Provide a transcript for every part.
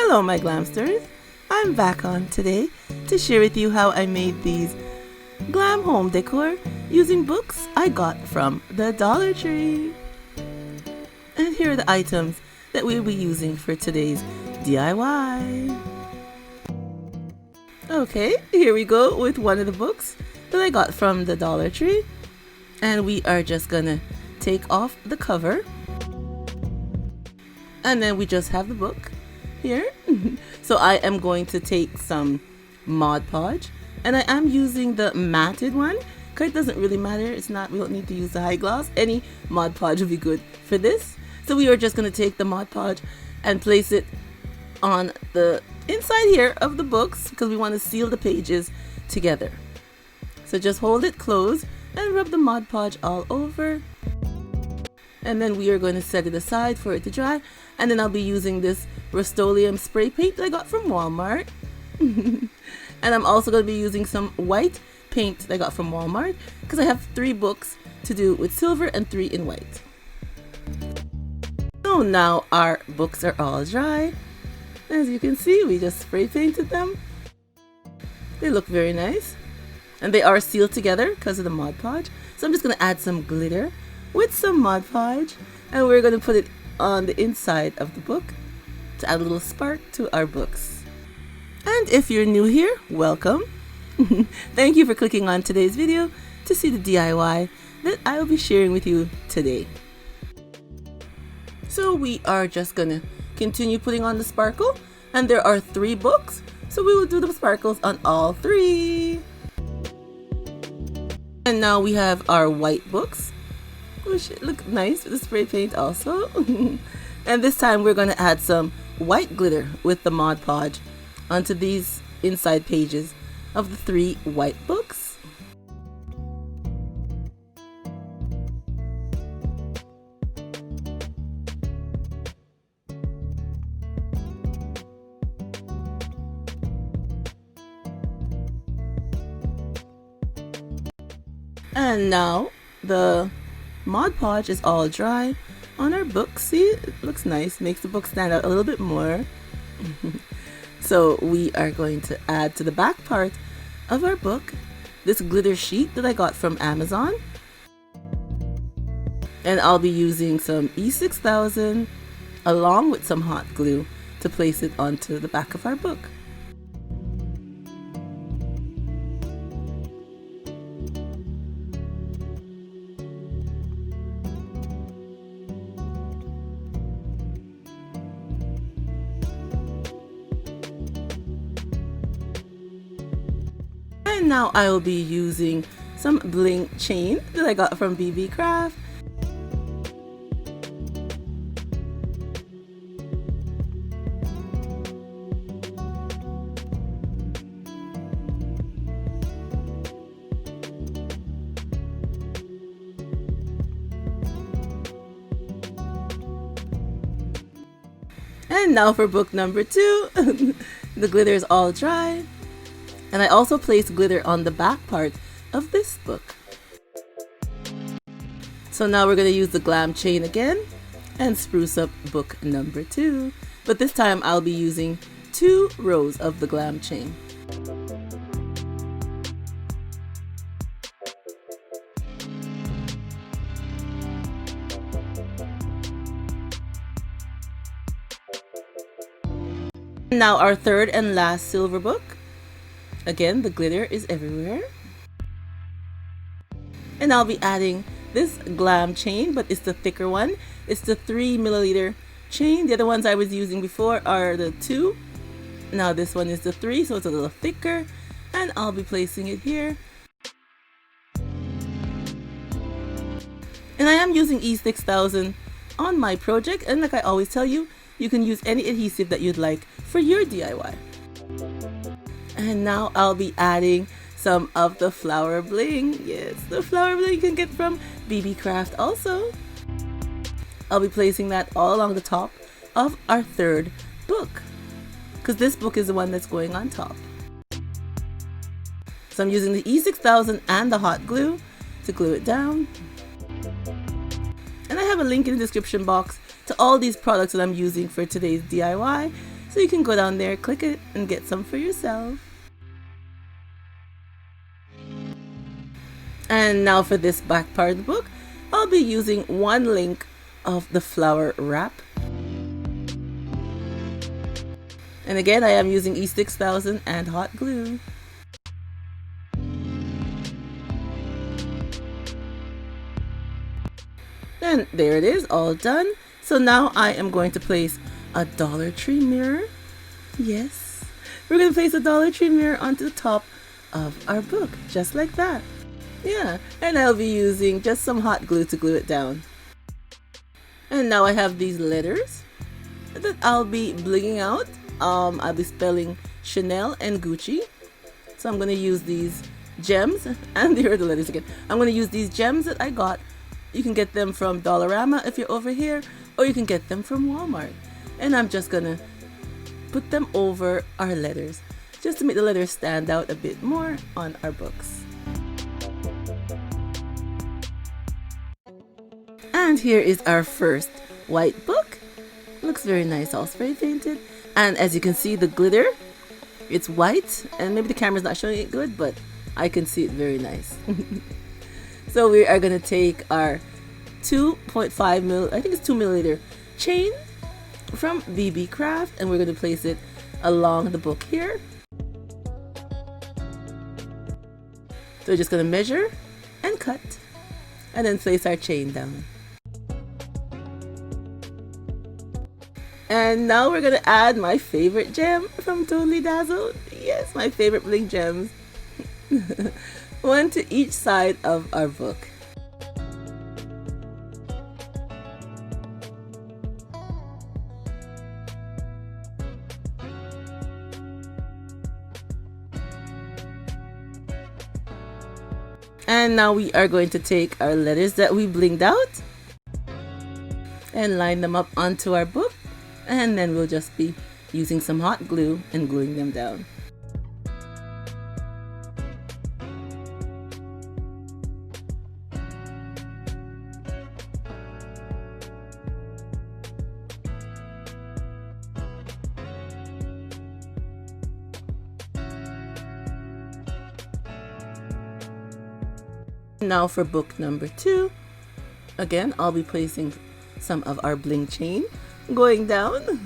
Hello my Glamsters, I'm back on today to share with you how I made these glam home decor using books I got from the Dollar Tree. And here are the items that we'll be using for today's DIY. Okay, here we go with one of the books that I got from the Dollar Tree. And we are just gonna take off the cover. And then we just have the book here. So I am going to take some Mod Podge, and I am using the matted one because it doesn't really matter. We don't need to use the high gloss. Any Mod Podge will be good for this. So we are just going to take the Mod Podge and place it on the inside here of the books because we want to seal the pages together. So just hold it closed and rub the Mod Podge all over. And then we are going to set it aside for it to dry. And then I'll be using this Rust-Oleum spray paint that I got from Walmart. And I'm also going to be using some white paint that I got from Walmart because I have 3 books to do with silver and 3 in white. So now our books are all dry. As you can see, we just spray painted them. They look very nice. And they are sealed together because of the Mod Podge. So I'm just going to add some glitter with some Mod Podge, and we're going to put it on the inside of the book to add a little spark to our books. And if you're new here, welcome. Thank you for clicking on today's video to see the DIY that I will be sharing with you today. So we are just going to continue putting on the sparkle, and there are 3 books, so we will do the sparkles on all 3. And now we have our white books, which look nice with the spray paint also. And this time we're going to add some white glitter with the Mod Podge onto these inside pages of the 3 white books. And now the Mod Podge is all dry on our book. See, it looks nice, makes the book stand out a little bit more. So we are going to add to the back part of our book this glitter sheet that I got from Amazon. And I'll be using some E6000 along with some hot glue to place it onto the back of our book. And now I will be using some Bling chain that I got from BeeBeeCraft. And now for book number 2. The glitter is all dry. And I also placed glitter on the back part of this book. So now we're going to use the Glam chain again and spruce up book number 2. But this time I'll be using 2 rows of the Glam chain. Now our third and last silver book. Again, the glitter is everywhere. And I'll be adding this Glam chain, but it's the thicker one. It's the 3 milliliter chain. The other ones I was using before are the 2. Now this one is the 3, so it's a little thicker. And I'll be placing it here. And I am using E6000 on my project. And like I always tell you, you can use any adhesive that you'd like for your DIY. And now I'll be adding some of the flower bling. Yes, the flower bling you can get from BeeBeeCraft also. I'll be placing that all along the top of our 3rd book, because this book is the one that's going on top. So I'm using the E6000 and the hot glue to glue it down. And I have a link in the description box to all these products that I'm using for today's DIY. So So you can go down there, click it, and get some for yourself. And now for this back part of the book, I'll be using one link of the flower wrap. And again, I am using E6000 and hot glue. And there it is, all done. So now I am going to place a Dollar Tree mirror. Yes, we're going to place a Dollar Tree mirror onto the top of our book, just like that. Yeah, and I'll be using just some hot glue to glue it down. And now I have these letters that I'll be blinging out. I'll be spelling Chanel and Gucci. So I'm going to use these gems, and here are the letters again. I'm going to use these gems that I got. You can get them from Dollarama if you're over here, or you can get them from Walmart. And I'm just going to put them over our letters, just to make the letters stand out a bit more on our books. And here is our first white book. Looks very nice, all spray painted. And as you can see, the glitter, it's white, and maybe the camera's not showing it good, but I can see it very nice. So we are going to take our 2.5 mil, I think it's 2 milliliter chain from BeeBeeCraft, and we're going to place it along the book here. So we're just going to measure and cut, and then place our chain down. And now we're going to add my favorite gem from Totally Dazzled. Yes, my favorite bling gems. One to each side of our book. And now we are going to take our letters that we blinged out and line them up onto our book. And then we'll just be using some hot glue and gluing them down. Now for book number 2, again, I'll be placing some of our bling chain going down.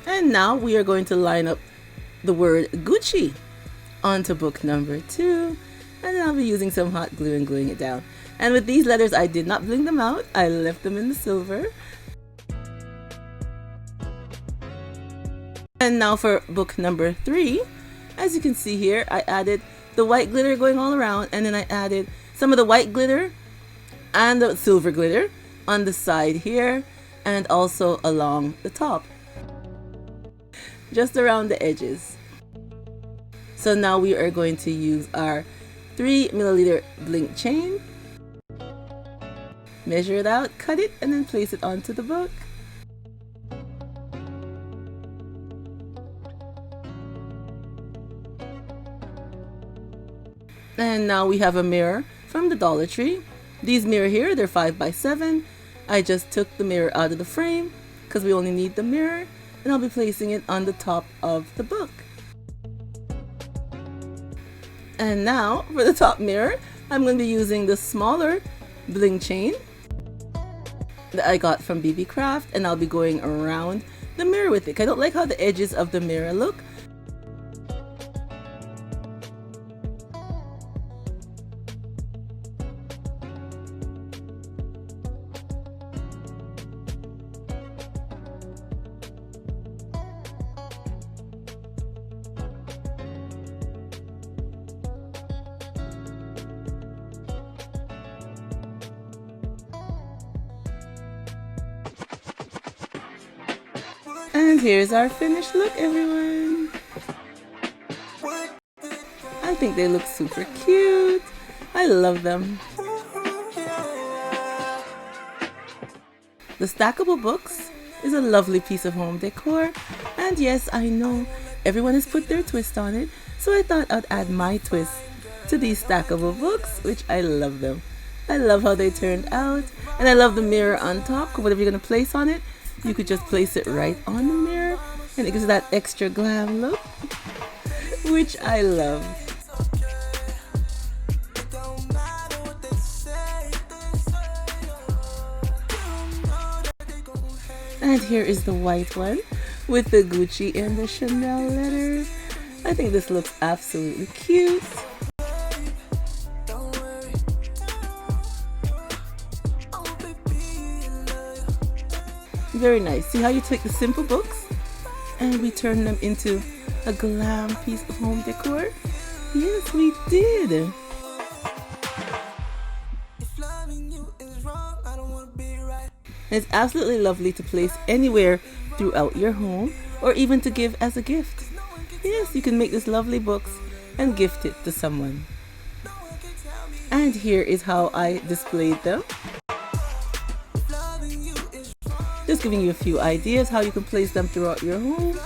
And now we are going to line up the word Gucci onto book number 2, and then I'll be using some hot glue and gluing it down. And with these letters, I did not bling them out, I left them in the silver. And now for book number 3, as you can see here, I added the white glitter going all around, and then I added some of the white glitter and the silver glitter on the side here, and also along the top, just around the edges. So now we are going to use our 3 milliliter bling chain, measure it out, cut it, and then place it onto the book. And now we have a mirror from the Dollar Tree. These mirror here, they're 5x7. I just took the mirror out of the frame because we only need the mirror, and I'll be placing it on the top of the book. And now for the top mirror, I'm going to be using the smaller bling chain that I got from BeeBeeCraft, and I'll be going around the mirror with it. I don't like how the edges of the mirror look. And here's our finished look, everyone. I think they look super cute. I love them. The stackable books is a lovely piece of home decor. And yes, I know everyone has put their twist on it, so I thought I'd add my twist to these stackable books, which I love them. I love how they turned out, and I love the mirror on top. Whatever you're going to place on it, you could just place it right on the mirror, and it gives that extra glam look, which I love. And here is the white one with the Gucci and the Chanel letters. I think this looks absolutely cute. Very nice. See how you take the simple books and we turn them into a glam piece of home decor? Yes, we did. It's absolutely lovely to place anywhere throughout your home or even to give as a gift. Yes, you can make these lovely books and gift it to someone. And here is how I displayed them. Just giving you a few ideas how you can place them throughout your home.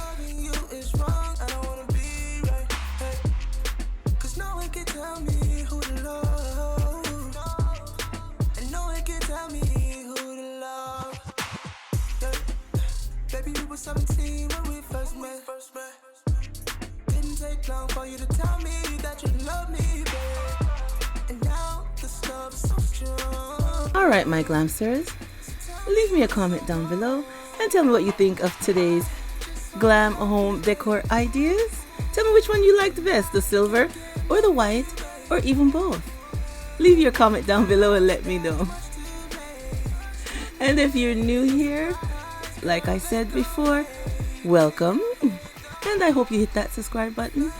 Alright, my glamsters, leave me a comment down below and tell me what you think of today's glam home decor ideas. Tell me which one you liked best, the silver or the white or even both. Leave your comment down below and let me know. And if you're new here, like I said before, welcome. And I hope you hit that subscribe button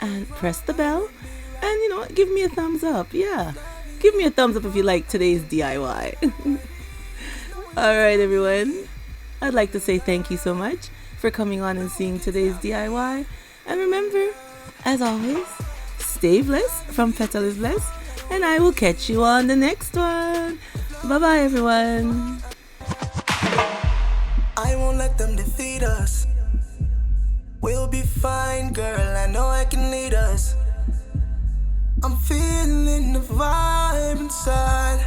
and press the bell and give me a thumbs up. Yeah, give me a thumbs up if you like today's DIY. Alright everyone, I'd like to say thank you so much for coming on and seeing today's DIY. And remember, as always, stay blessed from Petalisbless, and I will catch you on the next one. Bye bye everyone. I won't let them defeat us. We'll be fine, girl, I know I can lead us. I'm feeling the vibe inside.